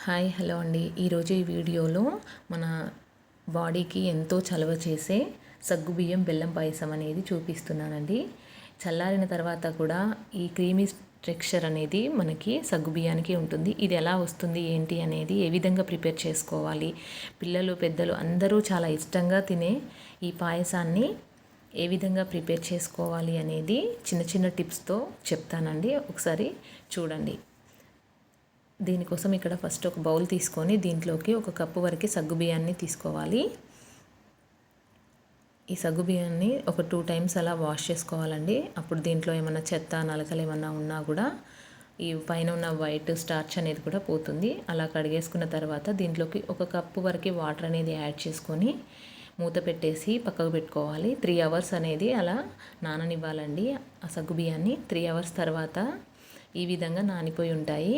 Hi hello అండి. ఈరోజు ఈ వీడియోలో మన బాడీకి ఎంతో చలవ చేసే సగ్గుబియ్యం బెల్లం పాయసం అనేది చూపిస్తున్నానండి. చల్లారిన తర్వాత కూడా ఈ క్రీమీ టెక్స్చర్ అనేది మనకి సగ్గుబియ్యానికి ఉంటుంది. ఇది ఎలా వస్తుంది ఏంటి అనేది ఏ విధంగా ప్రిపేర్ చేసుకోవాలి, పిల్లలు పెద్దలు అందరూ చాలా ఇష్టంగా తినే ఈ పాయసాన్ని ఏ విధంగా ప్రిపేర్ చేసుకోవాలి అనేది చిన్న చిన్న టిప్స్తో చెప్తానండి. ఒకసారి చూడండి. దీనికోసం ఇక్కడ ఫస్ట్ ఒక బౌల్ తీసుకొని దీంట్లోకి ఒక కప్పు వరకు సగ్గుబియ్యాన్ని తీసుకోవాలి. ఈ సగ్గుబియ్యాన్ని ఒక 2 టైమ్స్ అలా వాష్ చేసుకోవాలండి. అప్పుడు దీంట్లో ఏమైనా చెత్త నలకలు ఏమన్నా ఉన్నా కూడా ఈ పైన ఉన్న వైట్ స్టార్చ్ అనేది కూడా పోతుంది. అలా కడిగేసుకున్న తర్వాత దీంట్లోకి ఒక కప్పు వరకు వాటర్ అనేది యాడ్ చేసుకొని మూత పెట్టేసి పక్కకు పెట్టుకోవాలి. 3 అవర్స్ అనేది అలా నాననివ్వాలండి. ఆ సగ్గుబియ్యాన్ని 3 అవర్స్ తర్వాత ఈ విధంగా నానిపోయి ఉంటాయి.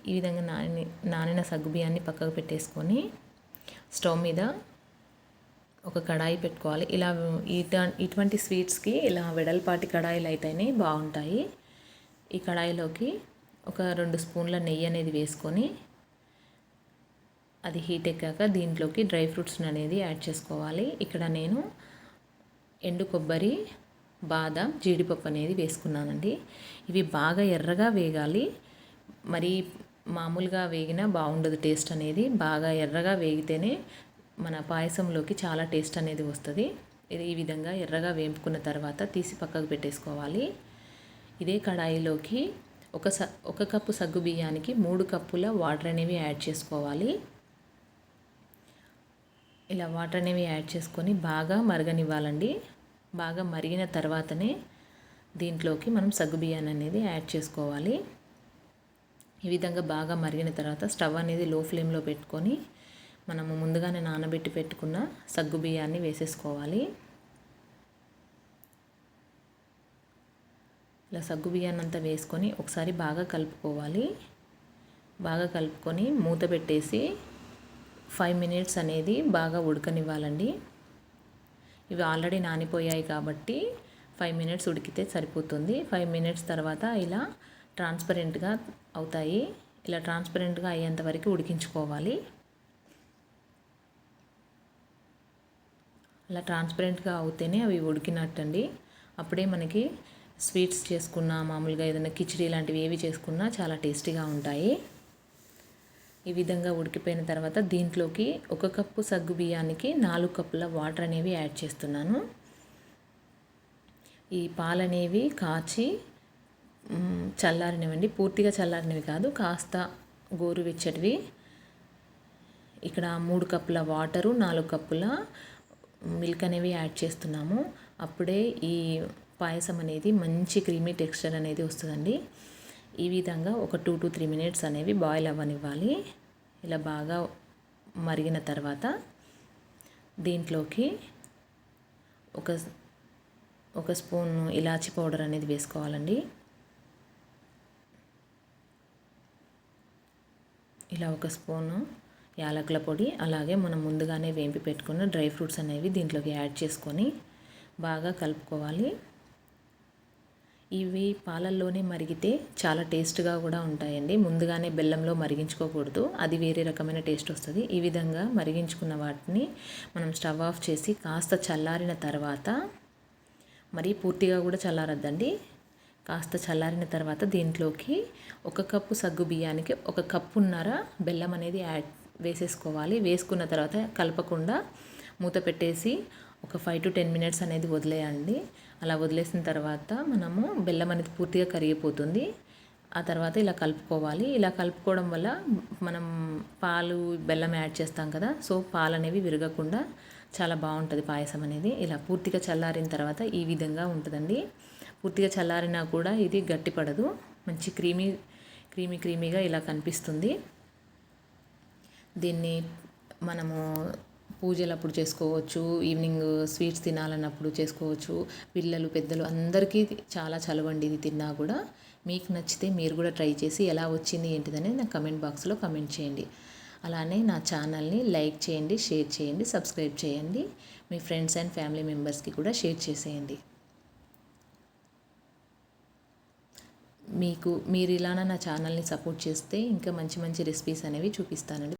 ఈ విధంగా నానిన సగ్గుబియ్యాన్ని పక్కకు పెట్టేసుకొని స్టవ్ మీద ఒక కడాయి పెట్టుకోవాలి. ఇలా ఇటువంటి స్వీట్స్కి ఇలా వెడల్పాటి కడాయిలు అయితేనే బాగుంటాయి. ఈ కడాయిలోకి ఒక 2 స్పూన్ల నెయ్యి అనేది వేసుకొని అది హీట్ ఎక్కాక దీంట్లోకి డ్రై ఫ్రూట్స్ అనేది యాడ్ చేసుకోవాలి. ఇక్కడ నేను ఎండు కొబ్బరి, బాదం, జీడిపప్పు అనేది వేసుకున్నానండి. ఇవి బాగా ఎర్రగా వేగాలి. మరి మామూలుగా వేగినా బాగుండదు. టేస్ట్ అనేది బాగా ఎర్రగా వేగితేనే మన పాయసంలోకి చాలా టేస్ట్ అనేది వస్తుంది. ఇది ఈ విధంగా ఎర్రగా వేపుకున్న తర్వాత తీసి పక్కకు పెట్టేసుకోవాలి. ఇదే కడాయిలోకి ఒక కప్పు సగ్గు బియ్యానికి 3 కప్పుల వాటర్ అనేవి యాడ్ చేసుకోవాలి. ఇలా వాటర్ అనేవి యాడ్ చేసుకొని బాగా మరగనివ్వాలండి. బాగా మరిగిన తర్వాతనే దీంట్లోకి మనం సగ్గు బియ్యాన్ని అనేది యాడ్ చేసుకోవాలి. ఈ విధంగా బాగా మరిగిన తర్వాత స్టవ్ అనేది లో ఫ్లేమ్లో పెట్టుకొని మనము ముందుగానే నానబెట్టి పెట్టుకున్న సగ్గు బియ్యాన్ని వేసేసుకోవాలి. ఇలా సగ్గు బియ్యాన్ని అంతా వేసుకొని ఒకసారి బాగా కలుపుకోవాలి. బాగా కలుపుకొని మూత పెట్టేసి 5 మినిట్స్ అనేది బాగా ఉడకనివ్వాలండి. ఇవి ఆల్రెడీ నానిపోయాయి కాబట్టి 5 మినిట్స్ ఉడికితే సరిపోతుంది. 5 మినిట్స్ తర్వాత ఇలా ట్రాన్స్పరెంట్గా అవుతాయి. ఇలా ట్రాన్స్పరెంట్గా అయ్యేంత వరకు ఉడికించుకోవాలి. అలా ట్రాన్స్పరెంట్గా అవుతేనే అవి ఉడికినట్టండి. అప్పుడే మనకి స్వీట్స్ చేసుకున్నా, మామూలుగా ఏదైనా కిచిడి లాంటివి ఏవి చేసుకున్నా చాలా టేస్టీగా ఉంటాయి. ఈ విధంగా ఉడికిపోయిన తర్వాత దీంట్లోకి ఒక కప్పు సగ్గు బియ్యానికి 4 కప్పుల వాటర్ అనేవి యాడ్ చేస్తున్నాను. ఈ పాలనేవి కాచి చల్లారినవండి, పూర్తిగా చల్లారినవి కాదు, కాస్త గోరువెచ్చటివి. ఇక్కడ 3 కప్పుల వాటరు, 4 కప్పుల మిల్క్ అనేవి యాడ్ చేస్తున్నాము. అప్పుడే ఈ పాయసం అనేది మంచి క్రీమీ టెక్స్చర్ అనేది వస్తుందండి. ఈ విధంగా ఒక 2 to 3 మినిట్స్ అనేవి బాయిల్ అవ్వనివ్వాలి. ఇలా బాగా మరిగిన తర్వాత దీంట్లోకి ఒక స్పూన్ ఇలాచీ పౌడర్ అనేది వేసుకోవాలండి. ఇలా ఒక స్పూను యాలకుల పొడి, అలాగే మనం ముందుగానే వేంపి పెట్టుకున్న డ్రై ఫ్రూట్స్ అనేవి దీంట్లోకి యాడ్ చేసుకొని బాగా కలుపుకోవాలి. ఇవి పాలల్లోనే మరిగితే చాలా టేస్ట్గా కూడా ఉంటాయండి. ముందుగానే బెల్లంలో మరిగించుకోకూడదు, అది వేరే రకమైన టేస్ట్ వస్తుంది. ఈ విధంగా మరిగించుకున్న వాటిని మనం స్టవ్ ఆఫ్ చేసి కాస్త చల్లారిన తర్వాత, మరీ పూర్తిగా కూడా చల్లారద్దండి, కాస్త చల్లారిన తర్వాత దీంట్లోకి ఒక కప్పు సగ్గు బియ్యానికి 1 కప్పున్నర బెల్లం అనేది వేసేసుకోవాలి. వేసుకున్న తర్వాత కలపకుండా మూత పెట్టేసి ఒక 5 to 10 మినిట్స్ అనేది వదిలేయండి. అలా వదిలేసిన తర్వాత మనము బెల్లం అనేది పూర్తిగా కరిగిపోతుంది. ఆ తర్వాత ఇలా కలుపుకోవాలి. ఇలా కలుపుకోవడం వల్ల మనం పాలు, బెల్లం యాడ్ చేస్తాం కదా, సో పాలు అనేవి విరగకుండా చాలా బాగుంటుంది పాయసం అనేది. ఇలా పూర్తిగా చల్లారిన తర్వాత ఈ విధంగా ఉంటుందండి. పూర్తిగా చల్లారినా కూడా ఇది గట్టిపడదు, మంచి క్రీమీగా ఇలా కనిపిస్తుంది. దీన్ని మనము పూజలప్పుడు చేసుకోవచ్చు, ఈవినింగ్ స్వీట్స్ తినాలన్నప్పుడు చేసుకోవచ్చు. పిల్లలు పెద్దలు అందరికీ చాలా చలవండి ఇది తిన్నా కూడా. మీకు నచ్చితే మీరు కూడా ట్రై చేసి ఎలా వచ్చింది ఏంటిదనేది నాకు కమెంట్ బాక్స్లో కమెంట్ చేయండి. అలానే నా ఛానల్ని లైక్ చేయండి, షేర్ చేయండి, సబ్స్క్రైబ్ చేయండి. మీ ఫ్రెండ్స్ అండ్ ఫ్యామిలీ మెంబర్స్కి కూడా షేర్ చేసేయండి. మీరు ఇలానే నా ఛానల్ని సపోర్ట్ చేస్తే ఇంకా మంచి మంచి రెసిపీస్ అనేవి చూపిస్తానండి.